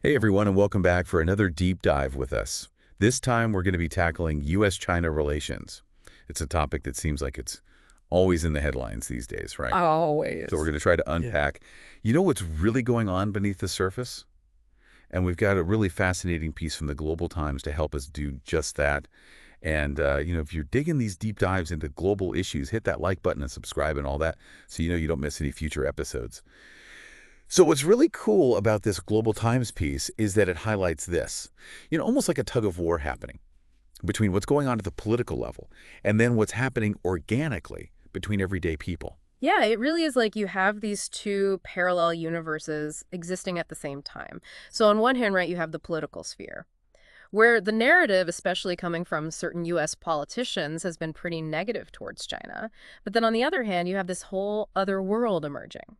Hey everyone, and welcome back for another deep dive with us. This time we're going to be tackling U.S.-China relations. It's a topic that seems like it's always in the headlines these days, right? So we're Always. going to try to Yeah. unpack, what's really going on beneath the surface? And we've got a really fascinating piece from the Global Times to help us do just that. And, if you're digging these deep dives into global issues, hit that like button and subscribe and all that so you don't miss any future episodes. So what's really cool about this Global Times piece is that it highlights this, almost like a tug of war happening between what's going on at the political level and then what's happening organically between everyday people. Yeah, it really is like you have these two parallel universes existing at the same time. So on one hand, right, you have the political sphere, where the narrative, especially coming from certain US politicians, has been pretty negative towards China. But then on the other hand, you have this whole other world emerging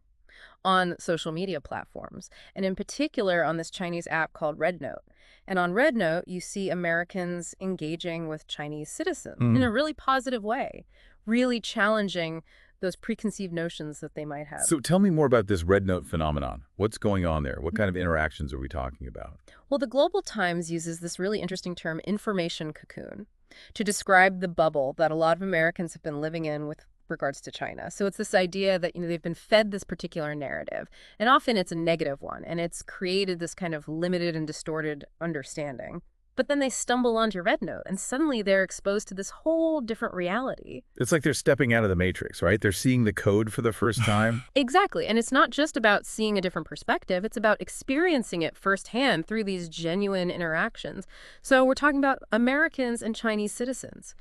on social media platforms, and in particular on this Chinese app called RedNote. And on RedNote, you see Americans engaging with Chinese citizens in a Mm. really positive way, really challenging those preconceived notions that they might have. So tell me more about this RedNote phenomenon. What's going on there? What kind of interactions are we talking about? Well, the Global Times uses this really interesting term, information cocoon, to describe the bubble that a lot of Americans have been living in with regards to China. So it's this idea that, they've been fed this particular narrative, and often it's a negative one, and it's created this kind of limited and distorted understanding. But then they stumble onto RedNote, and suddenly they're exposed to this whole different reality. It's like they're stepping out of the matrix, right? They're seeing the code for the first time. Exactly. And it's not just about seeing a different perspective, it's about experiencing it firsthand through these genuine interactions. So we're talking about Americans and Chinese citizens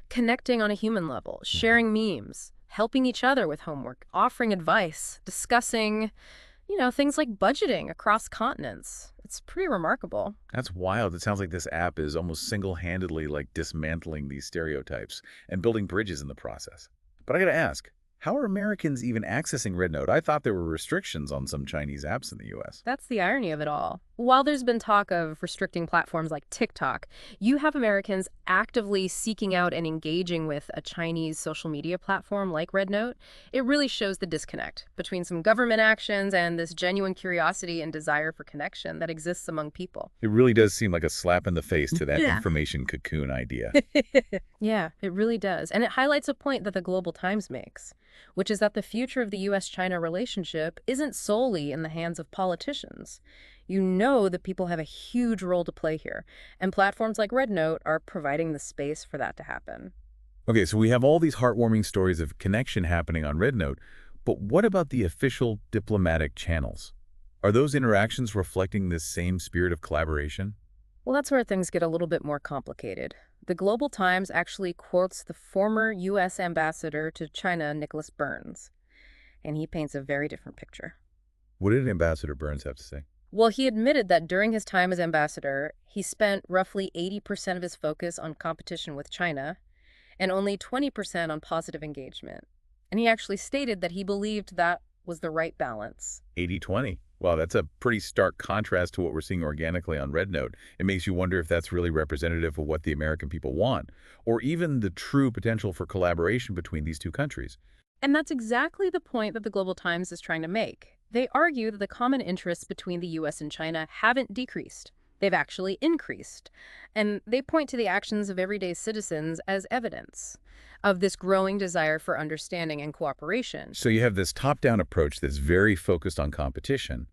connecting on a human level, sharing memes, helping each other with homework, offering advice, discussing, things like budgeting across continents. It's pretty remarkable. That's wild. It sounds like this app is almost single-handedly like dismantling these stereotypes and building bridges in the process. But I gotta ask, how are Americans even accessing RedNote? I thought there were restrictions on some Chinese apps in the US. That's the irony of it all. While there's been talk of restricting platforms like TikTok, you have Americans actively seeking out and engaging with a Chinese social media platform like RedNote. It really shows the disconnect between some government actions and this genuine curiosity and desire for connection that exists among people. It really does seem like a slap in the face to that Yeah. information cocoon idea. Yeah, it really does. And it highlights a point that the Global Times makes, which is that the future of the US-China relationship isn't solely in the hands of politicians. You know that people have a huge role to play here, and platforms like RedNote are providing the space for that to happen. Okay, so we have all these heartwarming stories of connection happening on RedNote, but what about the official diplomatic channels? Are those interactions reflecting this same spirit of collaboration? Well, that's where things get a little bit more complicated. The Global Times actually quotes the former U.S. ambassador to China, Nicholas Burns, and he paints a very different picture. What did Ambassador Burns have to say? Well, he admitted that during his time as ambassador, he spent roughly 80% of his focus on competition with China and only 20% on positive engagement. And he actually stated that he believed that was the right balance. 80-20. Wow, that's a pretty stark contrast to what we're seeing organically on RedNote. It makes you wonder if that's really representative of what the American people want, or even the true potential for collaboration between these two countries. And that's exactly the point that the Global Times is trying to make. They argue that the common interests between the US and China haven't decreased. They've actually increased. And they point to the actions of everyday citizens as evidence of this growing desire for understanding and cooperation. So you have this top-down approach that's very focused on competition,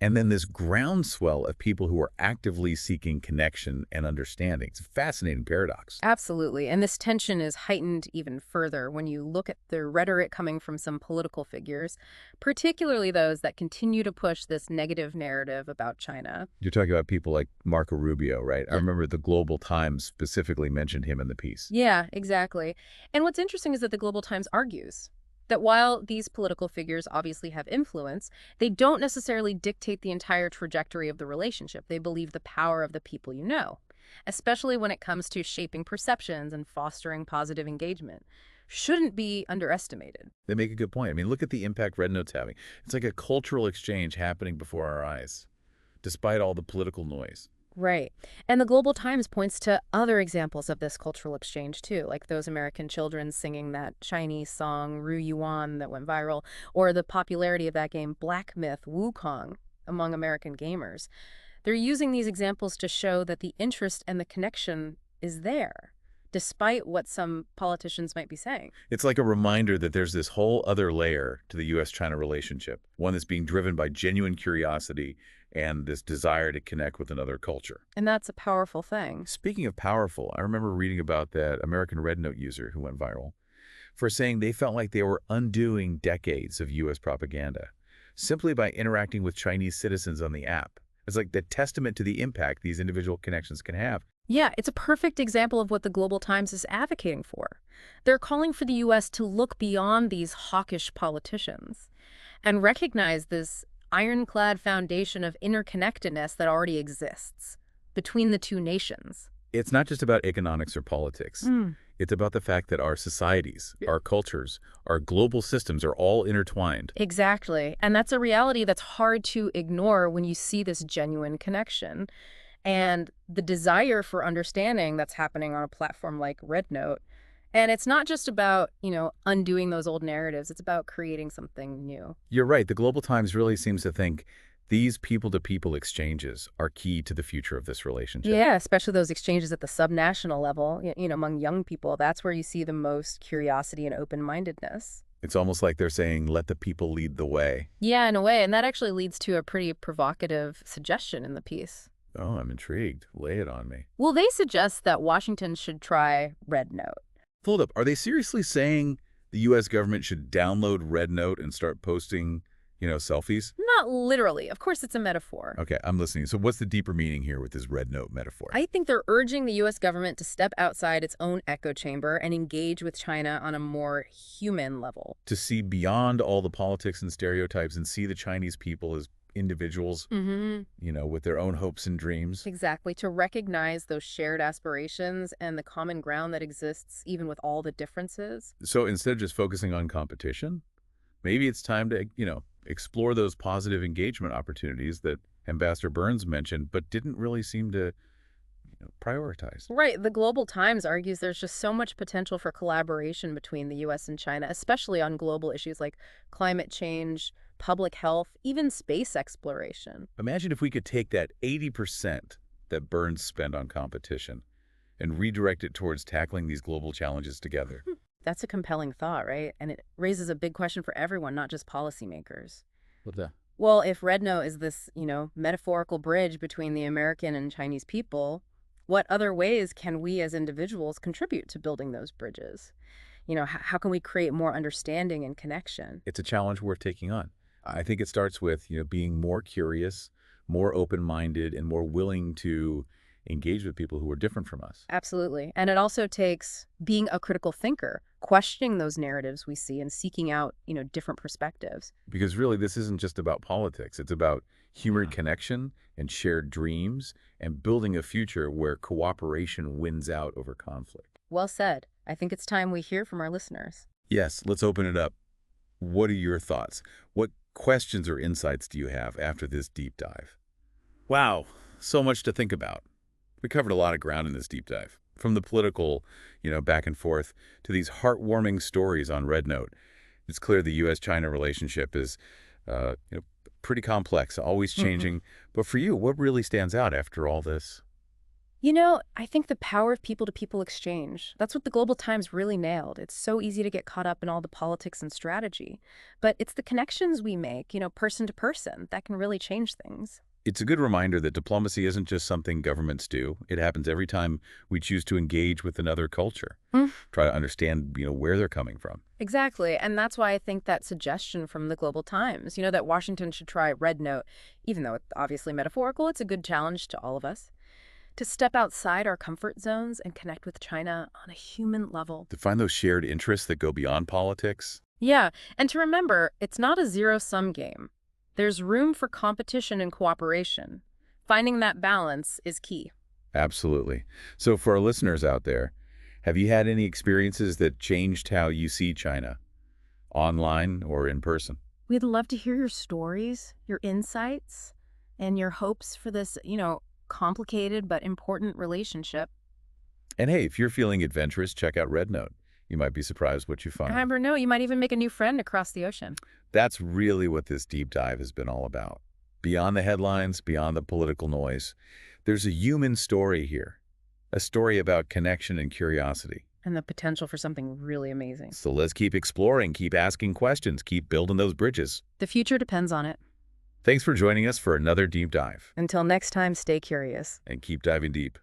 and then this groundswell of people who are actively seeking connection and understanding. It's a fascinating paradox. Absolutely. And this tension is heightened even further when you look at the rhetoric coming from some political figures, particularly those that continue to push this negative narrative about China. You're talking about people like Marco Rubio, right? I remember the Global Times specifically mentioned him in the piece. Yeah, exactly. And what's interesting is that the Global Times argues that while these political figures obviously have influence, they don't necessarily dictate the entire trajectory of the relationship. They believe the power of the people you know, especially when it comes to shaping perceptions and fostering positive engagement, shouldn't be underestimated. They make a good point. I mean, look at the impact RedNote's having. It's like a cultural exchange happening before our eyes, despite all the political noise. Right. And the Global Times points to other examples of this cultural exchange, too, like those American children singing that Chinese song, Ru Yuan, that went viral, or the popularity of that game Black Myth Wukong among American gamers. They're using these examples to show that the interest and the connection is there, despite what some politicians might be saying. It's like a reminder that there's this whole other layer to the U.S.-China relationship, one that's being driven by genuine curiosity and this desire to connect with another culture. And that's a powerful thing. Speaking of powerful, I remember reading about that American RedNote user who went viral for saying they felt like they were undoing decades of U.S. propaganda simply by interacting with Chinese citizens on the app. It's like the testament to the impact these individual connections can have. Yeah, it's a perfect example of what the Global Times is advocating for. They're calling for the U.S. to look beyond these hawkish politicians and recognize this ironclad foundation of interconnectedness that already exists between the two nations. It's not just about economics or politics. It's about the fact that our societies, our cultures, our global systems are all intertwined. Exactly. And that's a reality that's hard to ignore when you see this genuine connection. And the desire for understanding that's happening on a platform like RedNote. And it's not just about, undoing those old narratives. It's about creating something new. You're right. The Global Times really seems to think these people-to-people exchanges are key to the future of this relationship. Yeah, especially those exchanges at the subnational level, among young people. That's where you see the most curiosity and open-mindedness. It's almost like they're saying, let the people lead the way. Yeah, in a way. And that actually leads to a pretty provocative suggestion in the piece. Oh, I'm intrigued. Lay it on me. Well, they suggest that Washington should try RedNote. Hold up. Are they seriously saying the U.S. government should download RedNote and start posting, selfies? Not literally. Of course, it's a metaphor. Okay, I'm listening. So what's the deeper meaning here with this RedNote metaphor? I think they're urging the U.S. government to step outside its own echo chamber and engage with China on a more human level. To see beyond all the politics and stereotypes and see the Chinese people as individuals, with their own hopes and dreams. Exactly. To recognize those shared aspirations and the common ground that exists even with all the differences. So instead of just focusing on competition, maybe it's time to, explore those positive engagement opportunities that Ambassador Burns mentioned, but didn't really seem to prioritize. Right. The Global Times argues there's just so much potential for collaboration between the U.S. and China, especially on global issues like climate change, public health, even space exploration. Imagine if we could take that 80% that Burns spent on competition and redirect it towards tackling these global challenges together. That's a compelling thought, right? And it raises a big question for everyone, not just policymakers. What's that? Well, if RedNote is this, metaphorical bridge between the American and Chinese people, what other ways can we as individuals contribute to building those bridges? How can we create more understanding and connection? It's a challenge worth taking on. I think it starts with, being more curious, more open-minded, and more willing to engage with people who are different from us. Absolutely. And it also takes being a critical thinker, questioning those narratives we see and seeking out, different perspectives. Because really, this isn't just about politics. It's about human connection and shared dreams and building a future where cooperation wins out over conflict. Well said. I think it's time we hear from our listeners. Yes, let's open it up. What are your thoughts? What questions or insights do you have after this deep dive? Wow, so much to think about. We covered a lot of ground in this deep dive, from the political, back and forth, to these heartwarming stories on RedNote. It's clear the U.S.-China relationship is, pretty complex, always changing. But for you, what really stands out after all this? I think the power of people-to-people exchange. That's what the Global Times really nailed. It's so easy to get caught up in all the politics and strategy. But it's the connections we make, person to person, that can really change things. It's a good reminder that diplomacy isn't just something governments do. It happens every time we choose to engage with another culture, try to understand, where they're coming from. Exactly. And that's why I think that suggestion from the Global Times, that Washington should try RedNote, even though it's obviously metaphorical, it's a good challenge to all of us. To step outside our comfort zones and connect with China on a human level. To find those shared interests that go beyond politics. Yeah, and to remember, it's not a zero-sum game. There's room for competition and cooperation. Finding that balance is key. Absolutely. So for our listeners out there, have you had any experiences that changed how you see China, online or in person? We'd love to hear your stories, your insights, and your hopes for this, complicated but important relationship. And hey, if you're feeling adventurous, check out RedNote. You might be surprised what you find. I never know, you might even make a new friend across the ocean. That's really what this deep dive has been all about. Beyond the headlines, beyond the political noise, there's a human story here, a story about connection and curiosity. And the potential for something really amazing. So let's keep exploring, keep asking questions, keep building those bridges. The future depends on it. Thanks for joining us for another deep dive, Until next time, stay curious. and keep diving deep.